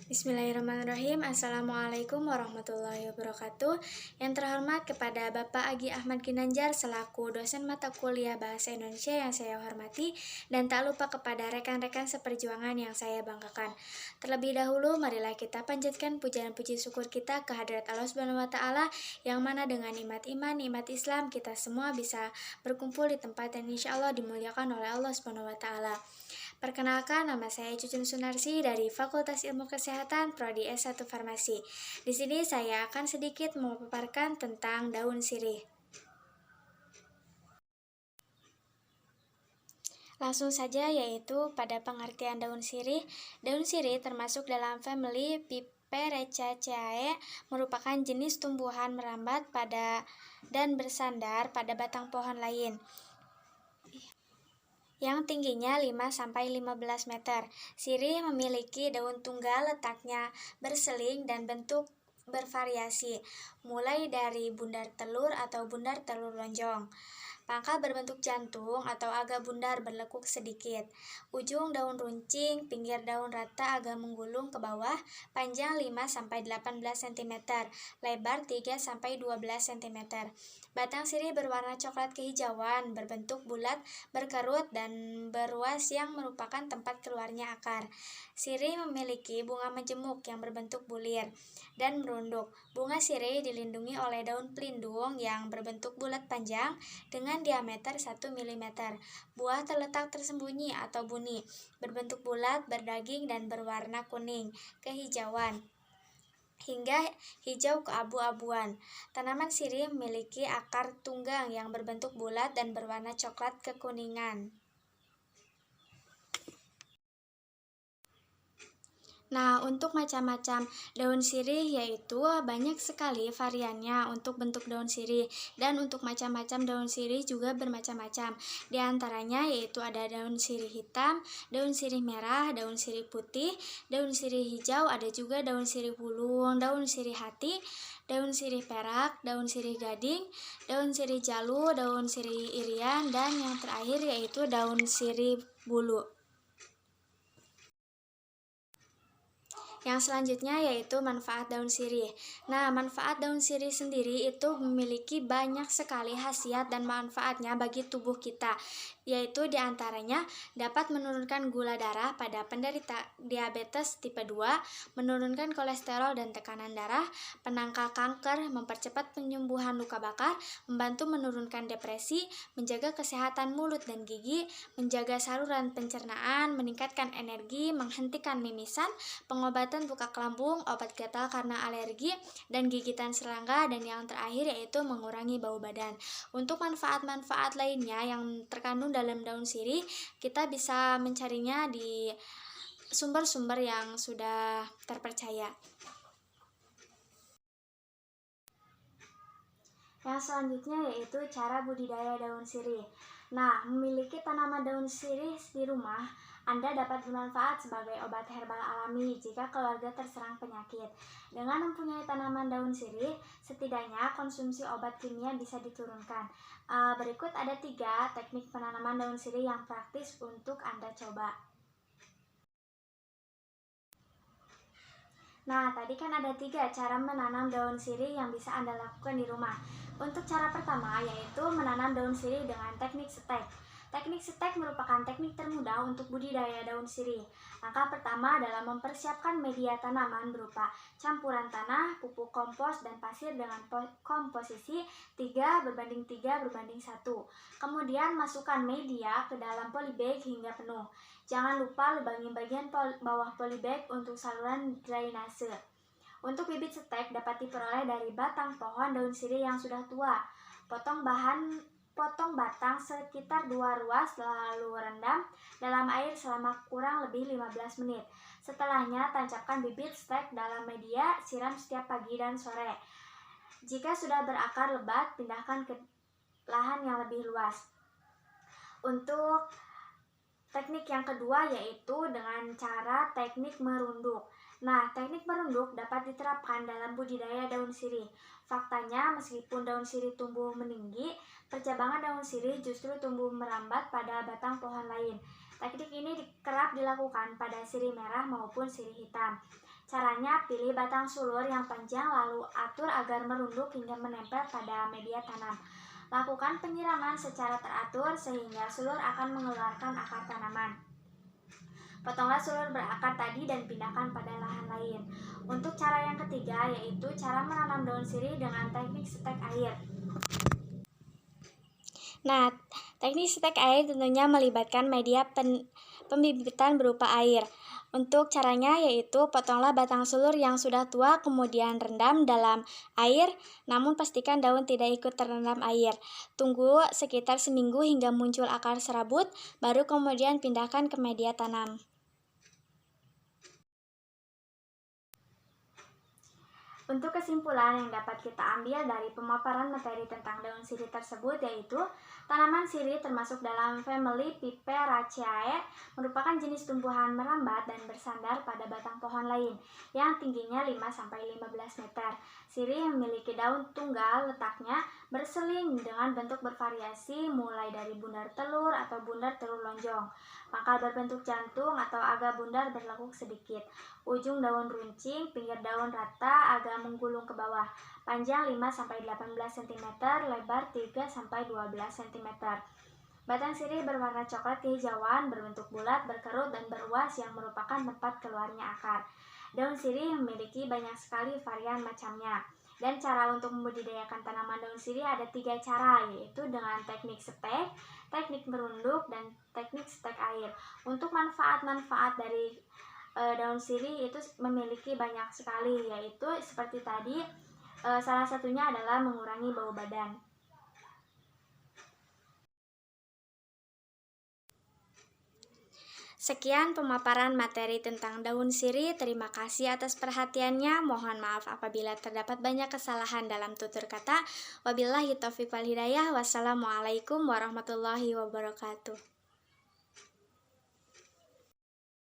Bismillahirrahmanirrahim. Assalamualaikum warahmatullahi wabarakatuh. Yang terhormat kepada Bapak Agi Ahmad Ginanjar selaku dosen mata kuliah Bahasa Indonesia yang saya hormati, dan tak lupa kepada rekan-rekan seperjuangan yang saya banggakan. Terlebih dahulu, marilah kita panjatkan puja dan puji syukur kita kehadirat Allah Subhanahu wa Ta'ala, yang mana dengan nikmat iman, nikmat Islam, kita semua bisa berkumpul di tempat yang insya Allah dimuliakan oleh Allah Subhanahu wa Ta'ala. Perkenalkan, nama saya Cucun Sunarsi dari Fakultas Ilmu Kesehatan Prodi S1 Farmasi. Di sini saya akan sedikit memaparkan tentang daun sirih. Langsung saja, yaitu pada pengertian daun sirih. Daun sirih termasuk dalam famili Piperaceae, merupakan jenis tumbuhan merambat pada dan bersandar pada batang pohon lain yang tingginya 5-15 meter. Sirih memiliki daun tunggal, letaknya berseling dan bentuk bervariasi, mulai dari bundar telur atau bundar telur lonjong. Pangkal berbentuk jantung atau agak bundar berlekuk sedikit. Ujung daun runcing, pinggir daun rata agak menggulung ke bawah, panjang 5-18 cm, lebar 3-12 cm. Batang sirih berwarna coklat kehijauan, berbentuk bulat, berkerut, dan beruas yang merupakan tempat keluarnya akar. Sirih memiliki bunga majemuk yang berbentuk bulir dan merunduk. Bunga sirih dilindungi oleh daun pelindung yang berbentuk bulat panjang dengan diameter 1 mm. Buah terletak tersembunyi atau buni, berbentuk bulat, berdaging, dan berwarna kuning kehijauan hingga hijau keabu-abuan. Tanaman sirih memiliki akar tunggang yang berbentuk bulat dan berwarna coklat kekuningan. Nah, untuk macam-macam daun sirih yaitu banyak sekali variannya untuk bentuk daun sirih, dan untuk macam-macam daun sirih juga bermacam-macam. Di antaranya yaitu ada daun sirih hitam, daun sirih merah, daun sirih putih, daun sirih hijau, ada juga daun sirih bulung, daun sirih hati, daun sirih perak, daun sirih gading, daun sirih jalu, daun sirih irian, dan yang terakhir yaitu daun sirih bulu. Yang selanjutnya yaitu manfaat daun sirih. Nah, manfaat daun sirih sendiri itu memiliki banyak sekali khasiat dan manfaatnya bagi tubuh kita, yaitu diantaranya dapat menurunkan gula darah pada penderita diabetes tipe 2, menurunkan kolesterol dan tekanan darah, penangkal kanker, mempercepat penyembuhan luka bakar, membantu menurunkan depresi, menjaga kesehatan mulut dan gigi, menjaga saluran pencernaan, meningkatkan energi, menghentikan mimisan, pengobatan buka lambung, obat gatal karena alergi dan gigitan serangga, dan yang terakhir yaitu mengurangi bau badan. Untuk manfaat-manfaat lainnya yang terkandung dalam daun sirih, kita bisa mencarinya di sumber-sumber yang sudah terpercaya. Yang selanjutnya yaitu cara budidaya daun sirih. Nah, memiliki tanaman daun sirih di rumah, Anda dapat bermanfaat sebagai obat herbal alami jika keluarga terserang penyakit. Dengan mempunyai tanaman daun sirih, setidaknya konsumsi obat kimia bisa diturunkan. Berikut ada 3 teknik penanaman daun sirih yang praktis untuk Anda coba. Nah, tadi kan ada 3 cara menanam daun sirih yang bisa Anda lakukan di rumah. Untuk cara pertama yaitu menanam daun sirih dengan teknik stek. Teknik stek merupakan teknik termudah untuk budidaya daun sirih. Langkah pertama adalah mempersiapkan media tanaman berupa campuran tanah, pupuk kompos, dan pasir dengan komposisi 3:3:1. Kemudian masukkan media ke dalam polybag hingga penuh. Jangan lupa lubangi bagian bawah polybag untuk saluran drainase. Untuk bibit stek dapat diperoleh dari batang pohon daun sirih yang sudah tua. Potong batang sekitar 2 ruas, lalu rendam dalam air selama kurang lebih 15 menit. Setelahnya, tancapkan bibit stek dalam media, siram setiap pagi dan sore. Jika sudah berakar lebat, pindahkan ke lahan yang lebih luas. Untuk teknik yang kedua yaitu dengan cara teknik merunduk. Nah, teknik merunduk dapat diterapkan dalam budidaya daun sirih. Faktanya, meskipun daun sirih tumbuh meninggi, percabangan daun sirih justru tumbuh merambat pada batang pohon lain. Teknik ini kerap dilakukan pada sirih merah maupun sirih hitam. Caranya, pilih batang sulur yang panjang lalu atur agar merunduk hingga menempel pada media tanam. Lakukan penyiraman secara teratur sehingga sulur akan mengeluarkan akar tanaman. Potonglah sulur berakar tadi dan pindahkan pada lahan lain. Untuk cara yang ketiga yaitu cara menanam daun sirih dengan teknik stek air. Nah, teknik stek air tentunya melibatkan media pembibitan berupa air. Untuk caranya yaitu potonglah batang sulur yang sudah tua kemudian rendam dalam air, namun pastikan daun tidak ikut terendam air. Tunggu sekitar seminggu hingga muncul akar serabut, baru kemudian pindahkan ke media tanam. Untuk kesimpulan yang dapat kita ambil dari pemaparan materi tentang daun sirih tersebut yaitu tanaman sirih termasuk dalam famili Piperaceae merupakan jenis tumbuhan merambat dan bersandar pada batang pohon lain yang tingginya 5-15 meter. Sirih memiliki daun tunggal, letaknya berseling dengan bentuk bervariasi mulai dari bundar telur atau bundar telur lonjong. Pangkal berbentuk jantung atau agak bundar berlekuk sedikit. Ujung daun runcing, pinggir daun rata, agak menggulung ke bawah. Panjang 5-18 cm, lebar 3-12 cm. Batang sirih berwarna coklat kehijauan, berbentuk bulat, berkerut, dan beruas yang merupakan tempat keluarnya akar. Daun sirih memiliki banyak sekali varian macamnya. Dan cara untuk membudidayakan tanaman daun sirih ada 3 cara, yaitu dengan teknik stek, teknik merunduk, dan teknik stek air. Untuk manfaat-manfaat dari daun sirih itu memiliki banyak sekali, yaitu seperti tadi, salah satunya adalah mengurangi bau badan. Sekian pemaparan materi tentang daun sirih. Terima kasih atas perhatiannya. Mohon maaf apabila terdapat banyak kesalahan dalam tutur kata. Wabillahi taufiq wal hidayah. Wassalamualaikum warahmatullahi wabarakatuh.